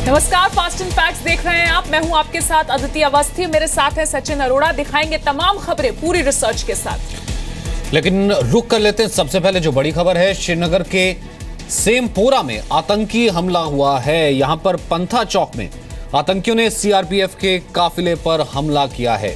नमस्कार, fast and facts देख रहे हैं आप। मैं हूं आपके साथ अदिति अवस्थी, मेरे साथ है सचिन अरोड़ा। दिखाएंगे तमाम खबरें पूरी रिसर्च के साथ। लेकिन रुक कर लेते हैं। सबसे पहले जो बड़ी खबर है, श्रीनगर के सेमपोरा में आतंकी हमला हुआ है। यहां पर पंथा चौक में आतंकियों ने सीआरपीएफ के काफिले पर हमला किया है।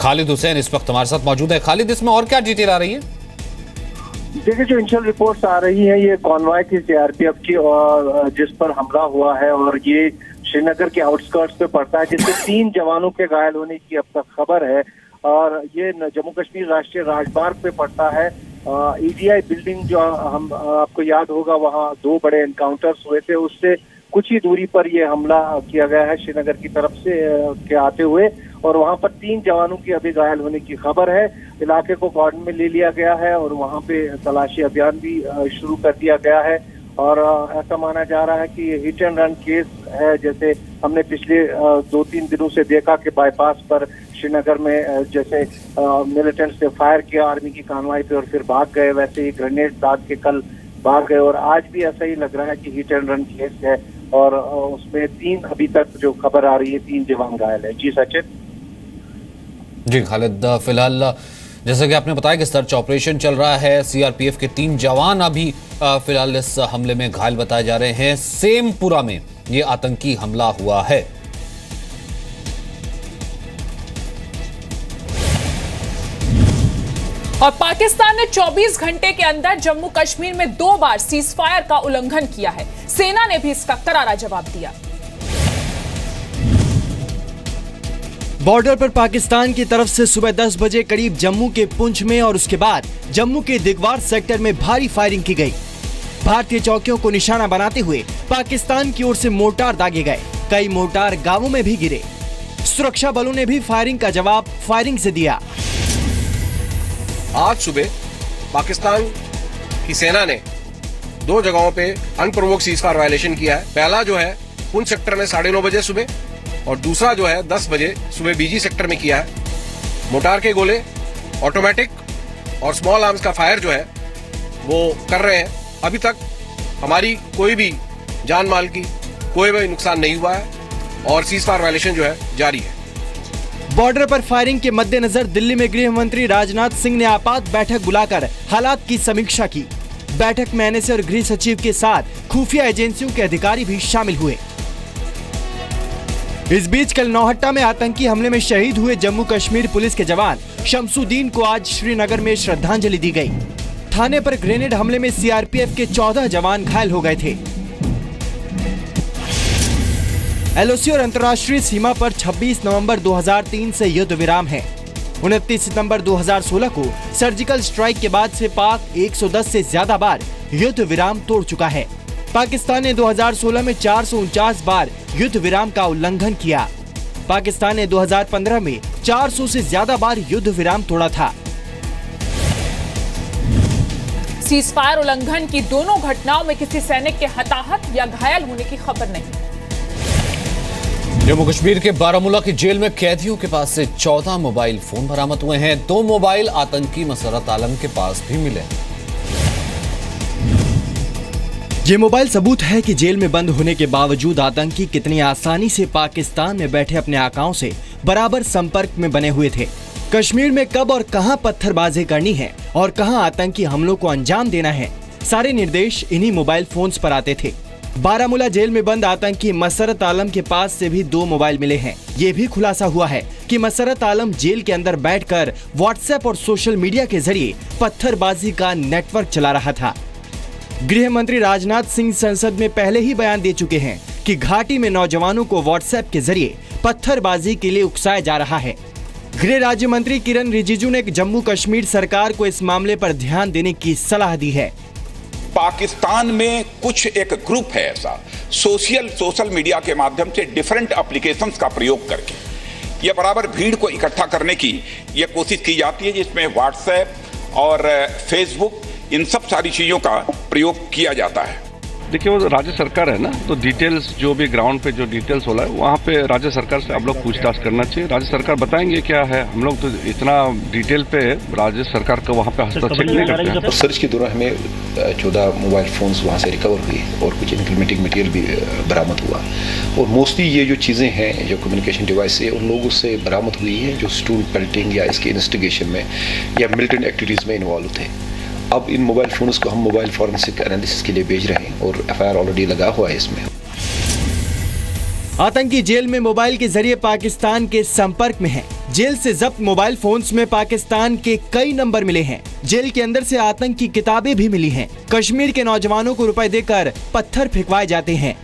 खालिद हुसैन इस वक्त हमारे साथ मौजूद है। खालिद, इसमें और क्या डिटेल आ रही है? देखिए, जो इनिशियल रिपोर्ट्स आ रही हैं, ये कॉन्वॉय की सीआरपीएफ की और जिस पर हमला हुआ है, और ये श्रीनगर के आउटस्कर्ट्स पे पड़ता है, जिससे 3 जवानों के घायल होने की अब तक खबर है। और ये जम्मू कश्मीर राष्ट्रीय राजमार्ग पे पड़ता है। ईडीआई बिल्डिंग, जो हम आपको याद होगा, वहाँ 2 बड़े एनकाउंटर्स हुए थे, उससे कुछ ही दूरी पर ये हमला किया गया है श्रीनगर की तरफ से के आते हुए। और वहां पर 3 जवानों की अभी घायल होने की खबर है। इलाके को कॉर्डन में ले लिया गया है और वहां पे तलाशी अभियान भी शुरू कर दिया गया है। और ऐसा माना जा रहा है कि हिट एंड रन केस है, जैसे हमने पिछले 2-3 दिनों से देखा कि बाईपास पर श्रीनगर में जैसे मिलिटेंट्स ने फायर किया आर्मी की कानवाई पे और फिर भाग गए, वैसे ही ग्रेनेड दाग के कल भाग गए। और आज भी ऐसा ही लग रहा है कि हिट एंड रन केस है, और उसमें 3 अभी तक जो खबर आ रही है, 3 जवान घायल है। जी सचिन। जी खालिद, फिलहाल जैसा कि आपने बताया कि सर्च ऑपरेशन चल रहा है। सीआरपीएफ के 3 जवान अभी फिलहाल इस हमले में घायल बताए जा रहे हैं। सेमपुरा में ये आतंकी हमला हुआ है। और पाकिस्तान ने 24 घंटे के अंदर जम्मू कश्मीर में 2 बार सीजफायर का उल्लंघन किया है। सेना ने भी इसका करारा जवाब दिया। बॉर्डर पर पाकिस्तान की तरफ से सुबह 10 बजे करीब जम्मू के पुंछ में और उसके बाद जम्मू के दिगवार सेक्टर में भारी फायरिंग की गई। भारतीय चौकियों को निशाना बनाते हुए पाकिस्तान की ओर से मोर्टार दागे गए। कई मोर्टार गांवों में भी गिरे। सुरक्षा बलों ने भी फायरिंग का जवाब फायरिंग से दिया। आज सुबह पाकिस्तान की सेना ने 2 जगहों पे अनप्रोवोक्ड सीजफायर वायलेशन किया है। पहला जो है पुंछ सेक्टर में 9:30 बजे सुबह, और दूसरा जो है 10 बजे सुबह बीजी सेक्टर में किया है। मोटार के गोले, ऑटोमेटिक और स्मॉल आर्म्स का फायर जो है वो कर रहे हैं। अभी तक हमारी कोई भी जान माल की कोई भी नुकसान नहीं हुआ है और सीजफायर वायलेशन जो है जारी है। बॉर्डर पर फायरिंग के मद्देनजर दिल्ली में गृह मंत्री राजनाथ सिंह ने आपात बैठक बुलाकर हालात की समीक्षा की। बैठक में एनएसए और गृह सचिव के साथ खुफिया एजेंसियों के अधिकारी भी शामिल हुए। इस बीच कल नौहट्टा में आतंकी हमले में शहीद हुए जम्मू कश्मीर पुलिस के जवान शमसुद्दीन को आज श्रीनगर में श्रद्धांजलि दी गई। थाने पर ग्रेनेड हमले में सीआरपीएफ के 14 जवान घायल हो गए थे। एलओसी और अंतर्राष्ट्रीय सीमा पर 26 नवंबर 2003 से युद्ध विराम है। 29 सितंबर 2016 को सर्जिकल स्ट्राइक के बाद से पाक 110 से ज्यादा बार युद्ध विराम तोड़ चुका है। पाकिस्तान ने 2016 में 449 बार युद्ध विराम का उल्लंघन किया। पाकिस्तान ने 2015 में 400 से ज्यादा बार युद्ध विराम तोड़ा था। सीजफायर उल्लंघन की दोनों घटनाओं में किसी सैनिक के हताहत या घायल होने की खबर नहीं। जम्मू कश्मीर के बारामूला की जेल में कैदियों के पास से 14 मोबाइल फोन बरामद हुए हैं। 2 मोबाइल आतंकी मसरत आलम के पास भी मिले। ये मोबाइल सबूत है कि जेल में बंद होने के बावजूद आतंकी कितनी आसानी से पाकिस्तान में बैठे अपने आकाओं से बराबर संपर्क में बने हुए थे। कश्मीर में कब और कहां पत्थरबाजी करनी है और कहां आतंकी हमलों को अंजाम देना है, सारे निर्देश इन्हीं मोबाइल फोन्स पर आते थे। बारामूला जेल में बंद आतंकी मसरत आलम के पास से भी 2 मोबाइल मिले हैं। ये भी खुलासा हुआ है कि मसरत आलम जेल के अंदर बैठकर व्हाट्सएप और सोशल मीडिया के जरिए पत्थरबाजी का नेटवर्क चला रहा था। गृह मंत्री राजनाथ सिंह संसद में पहले ही बयान दे चुके हैं कि घाटी में नौजवानों को व्हाट्सएप के जरिए पत्थरबाजी के लिए उकसाया जा रहा है। गृह राज्य मंत्री किरण रिजिजू ने जम्मू कश्मीर सरकार को इस मामले पर ध्यान देने की सलाह दी है। पाकिस्तान में कुछ एक ग्रुप है ऐसा, सोशल मीडिया के माध्यम से डिफरेंट एप्लीकेशंस का प्रयोग करके ये बराबर भीड़ को इकट्ठा करने की ये कोशिश की जाती है, जिसमें व्हाट्सएप और फेसबुक इन सब सारी चीजों का प्रयोग किया जाता है। देखिए वो राज्य सरकार है ना, तो डिटेल्स जो भी ग्राउंड पे जो डिटेल्स हो रहा है वहाँ पे राज्य सरकार से आप लोग पूछताछ करना चाहिए। राज्य सरकार बताएंगे क्या है, हम लोग तो इतना डिटेल पे राज्य सरकार का वहाँ पे हस्तक्षेप नहीं करते हैं। सर्च के दौरान हमें 14 मोबाइल फोन्स वहाँ से रिकवर हुए और कुछ इंक्रीमेंटिंग मटेरियल भी बरामद हुआ। और मोस्टली ये जो चीज़ें हैं जो कम्युनिकेशन डिवाइस है उन लोगों से बरामद हुई है जो स्टूल पेल्टिंग या इसके इन्वेस्टिगेशन में या मिलिटेंट एक्टिविटीज़ में इन्वॉल्व थे। अब इन मोबाइल फोन्स को हम मोबाइल फॉरेंसिक एनालिसिस के लिए भेज रहे हैं और एफआईआर ऑलरेडी लगा हुआ है इसमें। आतंकी जेल में मोबाइल के जरिए पाकिस्तान के संपर्क में है। जेल से जब्त मोबाइल फोन्स में पाकिस्तान के कई नंबर मिले हैं। जेल के अंदर से आतंकी किताबें भी मिली हैं। कश्मीर के नौजवानों को रुपए देकर पत्थर फेंकवाए जाते हैं।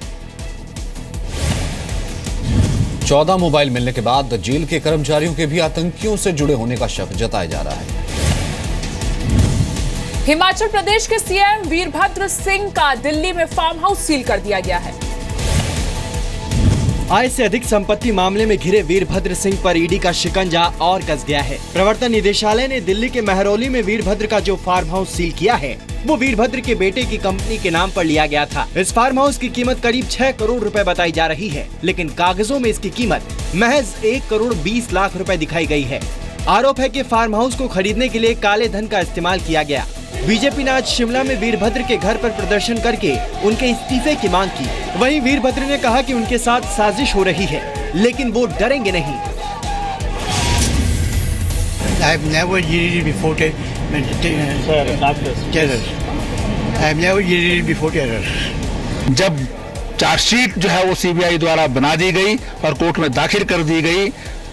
14 मोबाइल मिलने के बाद जेल के कर्मचारियों के भी आतंकियों से जुड़े होने का शक जताया जा रहा है। हिमाचल प्रदेश के सीएम वीरभद्र सिंह का दिल्ली में फार्म हाउस सील कर दिया गया है। आय से अधिक संपत्ति मामले में घिरे वीरभद्र सिंह पर ईडी का शिकंजा और कस गया है। प्रवर्तन निदेशालय ने दिल्ली के महरौली में वीरभद्र का जो फार्म हाउस सील किया है वो वीरभद्र के बेटे की कंपनी के नाम पर लिया गया था। इस फार्म हाउस की कीमत करीब 6 करोड़ रुपए बताई जा रही है, लेकिन कागजों में इसकी कीमत महज 1 करोड़ 20 लाख रुपए दिखाई गई है। आरोप है कि फार्म हाउस को खरीदने के लिए काले धन का इस्तेमाल किया गया। बीजेपी ने आज शिमला में वीरभद्र के घर पर प्रदर्शन करके उनके इस्तीफे की मांग की। वहीं वीरभद्र ने कहा कि उनके साथ साजिश हो रही है, लेकिन वो डरेंगे नहीं। जब चार्जशीट जो है वो सीबीआई द्वारा बना दी गई और कोर्ट में दाखिल कर दी गई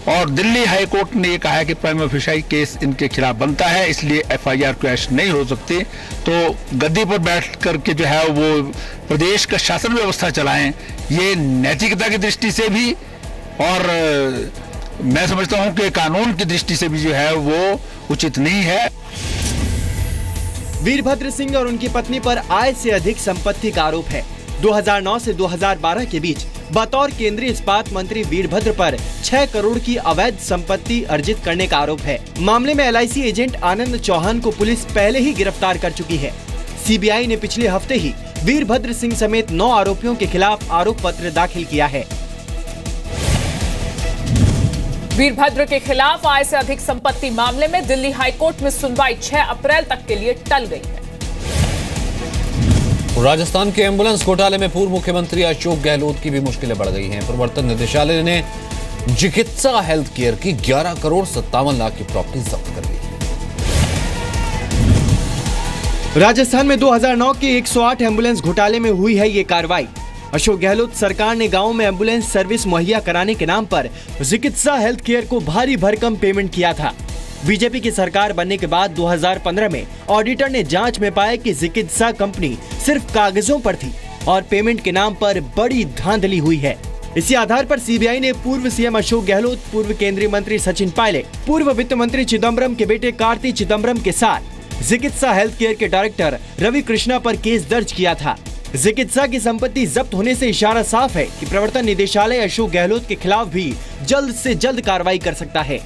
और दिल्ली हाई कोर्ट ने ये कहा है कि प्राइमा फेशी केस इनके खिलाफ बनता है, इसलिए एफआईआर क्वैश नहीं हो सकती, तो गद्दी पर बैठ करके जो है वो प्रदेश का शासन व्यवस्था चलाएं, ये नैतिकता की दृष्टि से भी और मैं समझता हूं कि कानून की दृष्टि से भी जो है वो उचित नहीं है। वीरभद्र सिंह और उनकी पत्नी पर आय से अधिक संपत्ति का आरोप है। 2009 से 2012 के बीच बतौर केंद्रीय इस्पात मंत्री वीरभद्र पर 6 करोड़ की अवैध संपत्ति अर्जित करने का आरोप है। मामले में एलआईसी एजेंट आनंद चौहान को पुलिस पहले ही गिरफ्तार कर चुकी है। सीबीआई ने पिछले हफ्ते ही वीरभद्र सिंह समेत 9 आरोपियों के खिलाफ आरोप पत्र दाखिल किया है। वीरभद्र के खिलाफ आय से अधिक संपत्ति मामले में दिल्ली हाईकोर्ट में सुनवाई 6 अप्रैल तक के लिए टल गई है। राजस्थान के एम्बुलेंस घोटाले में पूर्व मुख्यमंत्री अशोक गहलोत की भी मुश्किलें बढ़ गई हैं। प्रवर्तन निदेशालय ने चिकित्सा हेल्थ केयर की 11 करोड़ 57 लाख की प्रॉपर्टी जब्त कर ली। राजस्थान में 2009 के 108 एम्बुलेंस घोटाले में हुई है ये कार्रवाई। अशोक गहलोत सरकार ने गांव में एम्बुलेंस सर्विस मुहैया कराने के नाम पर चिकित्सा हेल्थ केयर को भारी भरकम पेमेंट किया था। बीजेपी की सरकार बनने के बाद 2015 में ऑडिटर ने जांच में पाया कि चिकित्सा कंपनी सिर्फ कागजों पर थी और पेमेंट के नाम पर बड़ी धांधली हुई है। इसी आधार पर सीबीआई ने पूर्व सीएम अशोक गहलोत, पूर्व केंद्रीय मंत्री सचिन पायलट, पूर्व वित्त मंत्री चिदम्बरम के बेटे कार्ति चिदम्बरम के साथ चिकित्सा हेल्थ केयर के डायरेक्टर रवि कृष्णा पर केस दर्ज किया था। चिकित्सा की संपत्ति जब्त होने से इशारा साफ है कि प्रवर्तन निदेशालय अशोक गहलोत के खिलाफ भी जल्द से जल्द कार्रवाई कर सकता है।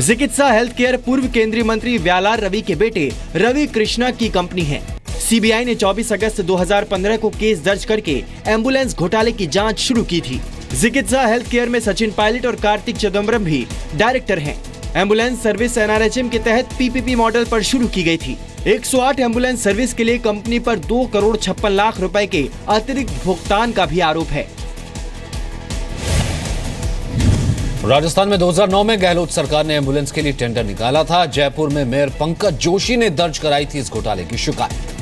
चिकित्सा हेल्थ केयर पूर्व केंद्रीय मंत्री व्यालार रवि के बेटे रवि कृष्णा की कंपनी है। सीबीआई ने 24 अगस्त 2015 को केस दर्ज करके एम्बुलेंस घोटाले की जांच शुरू की थी। चिकित्सा हेल्थ केयर में सचिन पायलट और कार्तिक चिदम्बरम भी डायरेक्टर हैं। एम्बुलेंस सर्विस एनआरएचएम के तहत पीपीपी मॉडल पर शुरू की गई थी। 108 एम्बुलेंस सर्विस के लिए कंपनी पर 2 करोड़ 56 लाख रुपए के अतिरिक्त भुगतान का भी आरोप है। राजस्थान में 2009 में गहलोत सरकार ने एम्बुलेंस के लिए टेंडर निकाला था। जयपुर में मेयर पंकज जोशी ने दर्ज कराई थी इस घोटाले की शिकायत।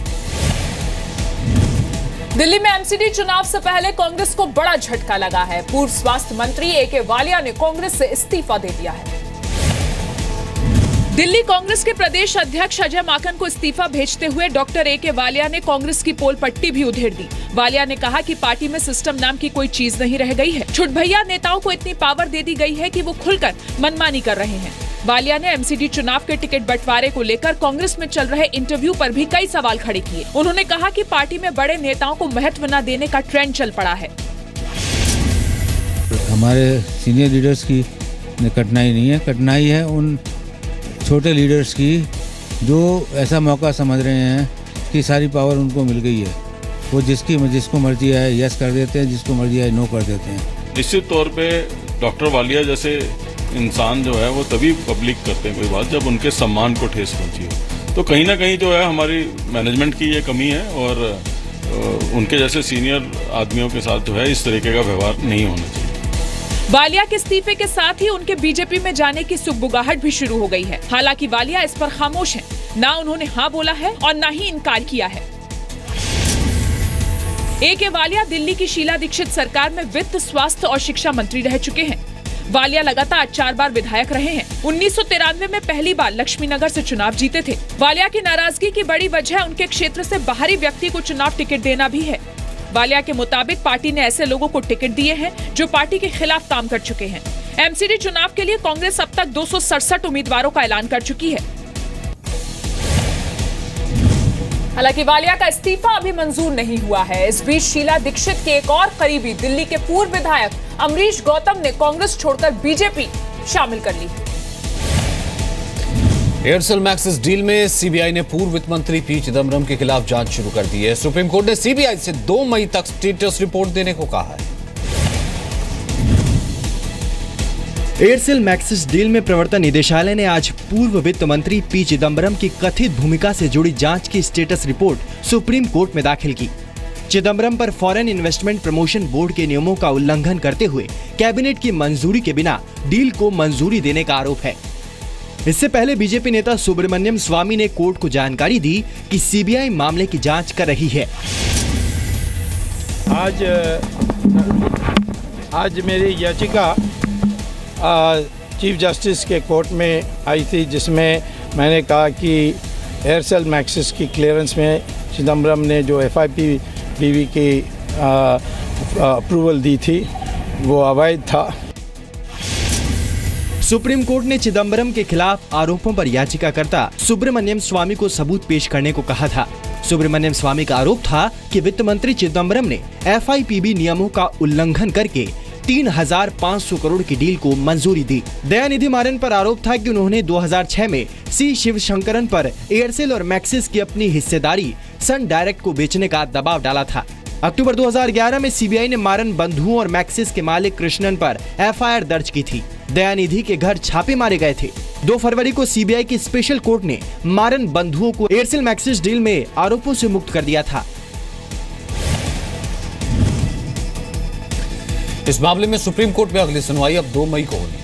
दिल्ली में एमसीडी चुनाव से पहले कांग्रेस को बड़ा झटका लगा है। पूर्व स्वास्थ्य मंत्री ए.के. वालिया ने कांग्रेस से इस्तीफा दे दिया है। दिल्ली कांग्रेस के प्रदेश अध्यक्ष अजय माकन को इस्तीफा भेजते हुए डॉक्टर ए.के. वालिया ने कांग्रेस की पोल पट्टी भी उधेड़ दी। वालिया ने कहा कि पार्टी में सिस्टम नाम की कोई चीज नहीं रह गई है। छुटभैया नेताओं को इतनी पावर दे दी गई है कि वो खुलकर मनमानी कर रहे हैं। वालिया ने एमसीडी चुनाव के टिकट बंटवारे को लेकर कांग्रेस में चल रहे इंटरव्यू पर भी कई सवाल खड़े किए। उन्होंने कहा कि पार्टी में बड़े नेताओं को महत्व न देने का ट्रेंड चल पड़ा है। हमारे सीनियर लीडर्स की कठिनाई नहीं है, कठिनाई है उन छोटे लीडर्स की जो ऐसा मौका समझ रहे हैं की सारी पावर उनको मिल गई है। वो जिसको मर्जी आए यस कर देते हैं, जिसको मर्जी आए नो कर देते हैं। निश्चित तौर पे डॉक्टर वालिया जैसे इंसान जो है वो तभी पब्लिक करते हैं कोई बात जब उनके सम्मान को ठेस पहुंची हो। तो कहीं ना कहीं जो है हमारी मैनेजमेंट की ये कमी है और उनके जैसे सीनियर आदमियों के साथ जो है इस तरीके का व्यवहार नहीं होना चाहिए। वालिया के इस्तीफे के साथ ही उनके बीजेपी में जाने की सुगबुगाहट भी शुरू हो गई है। हालांकि वालिया इस पर खामोश हैं। ना उन्होंने हाँ बोला है और ना ही इनकार किया है। ए.के. वालिया दिल्ली की शीला दीक्षित सरकार में वित्त, स्वास्थ्य और शिक्षा मंत्री रह चुके हैं। वालिया लगातार 4 बार विधायक रहे हैं। 1993 में पहली बार लक्ष्मीनगर से चुनाव जीते थे। वालिया की नाराजगी की बड़ी वजह उनके क्षेत्र से बाहरी व्यक्ति को चुनाव टिकट देना भी है। वालिया के मुताबिक पार्टी ने ऐसे लोगों को टिकट दिए हैं जो पार्टी के खिलाफ काम कर चुके हैं। एमसीडी चुनाव के लिए कांग्रेस अब तक 267 उम्मीदवारों का ऐलान कर चुकी है। हालांकि वालिया का इस्तीफा अभी मंजूर नहीं हुआ है। इस बीच शीला दीक्षित के एक और करीबी दिल्ली के पूर्व विधायक अमरीश गौतम ने कांग्रेस छोड़कर बीजेपी शामिल कर ली। एयरसेल मैक्सिस डील में सीबीआई ने पूर्व वित्त मंत्री पी चिदम्बरम के खिलाफ जांच शुरू कर दी है। सुप्रीम कोर्ट ने सीबीआई से 2 मई तक स्टेटस रिपोर्ट देने को कहा है। एयरसेल मैक्सिस डील में प्रवर्तन निदेशालय ने आज पूर्व वित्त मंत्री पी चिदम्बरम की कथित भूमिका से जुड़ी जांच की स्टेटस रिपोर्ट सुप्रीम कोर्ट में दाखिल की। चिदम्बरम पर फॉरेन इन्वेस्टमेंट प्रमोशन बोर्ड के नियमों का उल्लंघन करते हुए कैबिनेट की मंजूरी के बिना डील को मंजूरी देने का आरोप है। इससे पहले बीजेपी नेता सुब्रमण्यम स्वामी ने कोर्ट को जानकारी दी कि सीबीआई मामले की जांच कर रही है। आज मेरी याचिका चीफ जस्टिस के कोर्ट में आई थी, जिसमें मैंने कहा कि एयरसेल मैक्सिस की क्लियरेंस में चिदम्बरम ने जो FIPBV की अप्रूवल दी थी वो अवैध था। सुप्रीम कोर्ट ने चिदम्बरम के खिलाफ आरोपों पर याचिकाकर्ता सुब्रमण्यम स्वामी को सबूत पेश करने को कहा था। सुब्रमण्यम स्वामी का आरोप था कि वित्त मंत्री चिदम्बरम ने FIPB नियमों का उल्लंघन करके 3,500 करोड़ की डील को मंजूरी दी। दयानिधि मारन पर आरोप था कि उन्होंने 2006 में सी शिवशंकरन पर एयरसेल और मैक्सिस की अपनी हिस्सेदारी सन डायरेक्ट को बेचने का दबाव डाला था। अक्टूबर 2011 में सीबीआई ने मारन बंधुओं और मैक्सिस के मालिक कृष्णन पर FIR दर्ज की थी। दयानिधि के घर छापे मारे गए थे। 2 फरवरी को सीबीआई की स्पेशल कोर्ट ने मारन बंधुओं को एयरसेल मैक्सिस डील में आरोपों से मुक्त कर दिया था। इस मामले में सुप्रीम कोर्ट में अगली सुनवाई अब 2 मई को होगी।